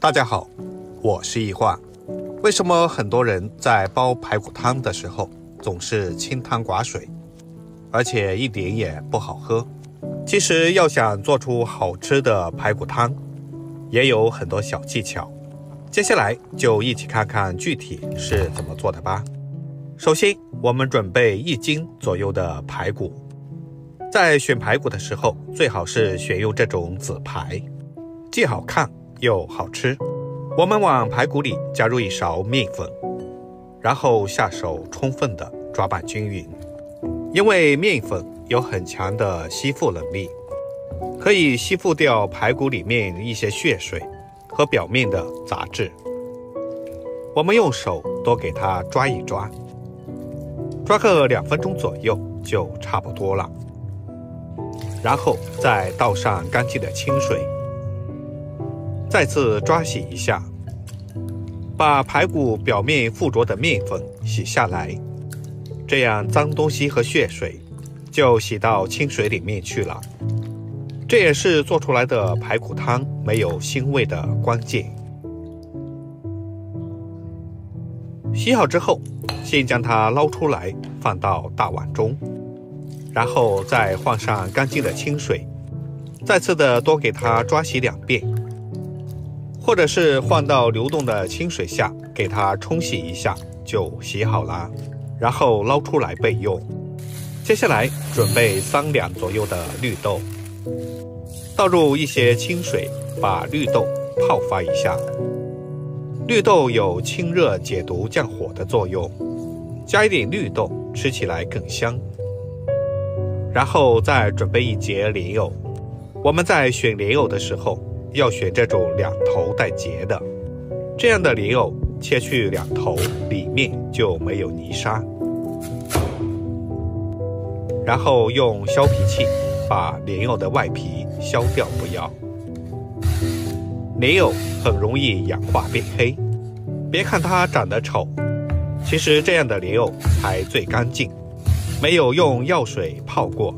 大家好，我是易化。为什么很多人在煲排骨汤的时候总是清汤寡水，而且一点也不好喝？其实要想做出好吃的排骨汤，也有很多小技巧。接下来就一起看看具体是怎么做的吧。首先，我们准备1斤左右的排骨。在选排骨的时候，最好是选用这种紫排，既好看又好吃。我们往排骨里加入1勺面粉，然后下手充分的抓拌均匀。因为面粉有很强的吸附能力，可以吸附掉排骨里面一些血水和表面的杂质。我们用手多给它抓一抓，抓个2分钟左右就差不多了。然后再倒上干净的清水，再次抓洗一下，把排骨表面附着的面粉洗下来，这样脏东西和血水就洗到清水里面去了。这也是做出来的排骨汤没有腥味的关键。洗好之后，先将它捞出来放到大碗中，然后再换上干净的清水，再次的多给它抓洗2遍，或者是换到流动的清水下给它冲洗一下就洗好了，然后捞出来备用。接下来准备3两左右的绿豆，倒入一些清水，把绿豆泡发一下。绿豆有清热解毒降火的作用，加一点绿豆吃起来更香。然后再准备1节莲藕。我们在选莲藕的时候要选这种2头带节的，这样的莲藕切去2头，里面就没有泥沙。然后用削皮器把莲藕的外皮削掉不要。莲藕很容易氧化变黑，别看它长得丑，其实这样的莲藕才最干净，没有用药水泡过。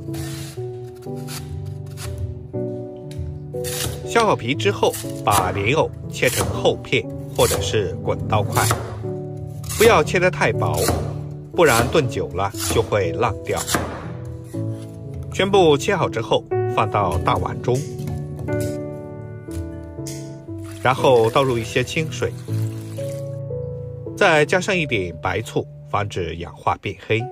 削好皮之后，把莲藕切成厚片或者是滚刀块，不要切得太薄，不然炖久了就会烂掉。全部切好之后放到大碗中，然后倒入一些清水，再加上一点白醋，防止氧化变黑。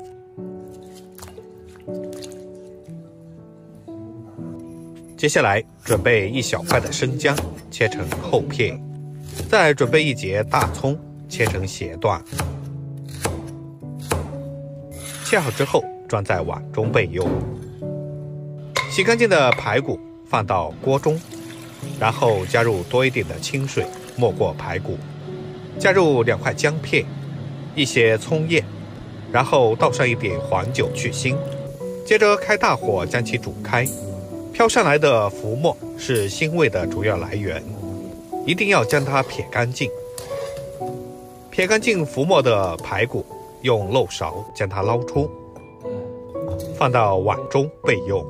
接下来准备1小块的生姜，切成厚片，再准备1节大葱，切成斜段。切好之后装在碗中备用。洗干净的排骨放到锅中，然后加入多一点的清水没过排骨，加入2块姜片，一些葱叶，然后倒上一点黄酒去腥，接着开大火将其煮开。飘上来的浮沫是腥味的主要来源，一定要将它撇干净。撇干净浮沫的排骨，用漏勺将它捞出，放到碗中备用。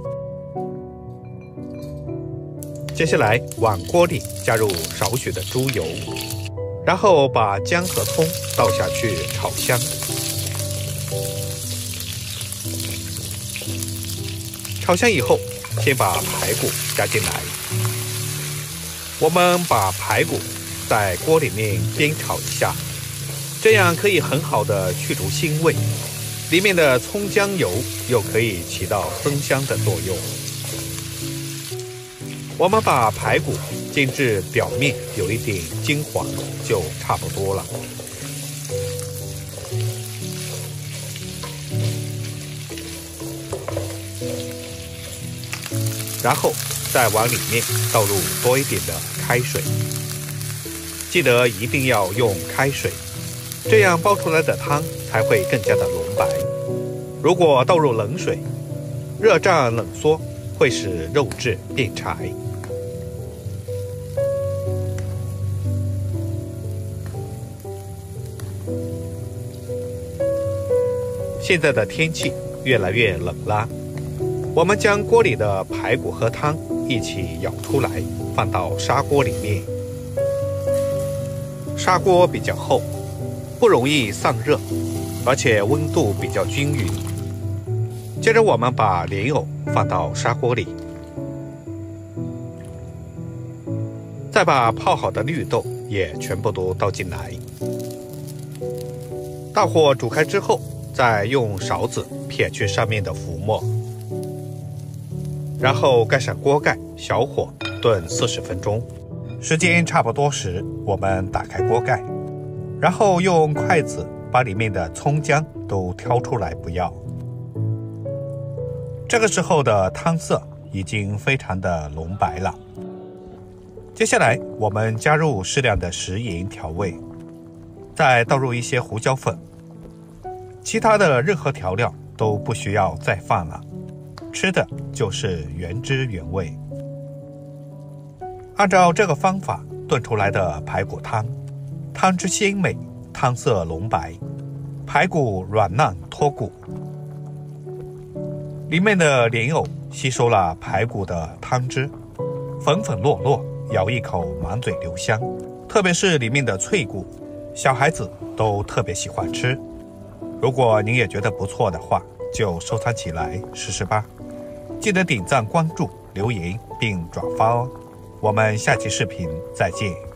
接下来往锅里加入少许的猪油，然后把姜和葱倒下去炒香。炒香以后，先把排骨加进来。我们把排骨在锅里面煸炒一下，这样可以很好的去除腥味，里面的葱姜油又可以起到增香的作用。我们把排骨煎至表面有一点金黄就差不多了。然后再往里面倒入多一点的开水，记得一定要用开水，这样煲出来的汤才会更加的浓白。如果倒入冷水，热胀冷缩会使肉质变柴。现在的天气越来越冷了，我们将锅里的排骨和汤一起舀出来，放到砂锅里面，砂锅比较厚，不容易散热，而且温度比较均匀。接着我们把莲藕放到砂锅里，再把泡好的绿豆也全部都倒进来。大火煮开之后，再用勺子撇去上面的浮沫，然后盖上锅盖，小火炖40分钟。时间差不多时，我们打开锅盖，然后用筷子把里面的葱姜都挑出来不要。这个时候的汤色已经非常的浓白了。接下来我们加入适量的食盐调味，再倒入一些胡椒粉，其他的任何调料都不需要再放了，吃的就是原汁原味。按照这个方法炖出来的排骨汤，汤汁鲜美，汤色浓白，排骨软烂脱骨，里面的莲藕吸收了排骨的汤汁，粉粉落落，咬一口满嘴留香。特别是里面的脆骨，小孩子都特别喜欢吃。如果您也觉得不错的话，就收藏起来试试吧。记得点赞、关注、留言并转发哦。我们下期视频再见。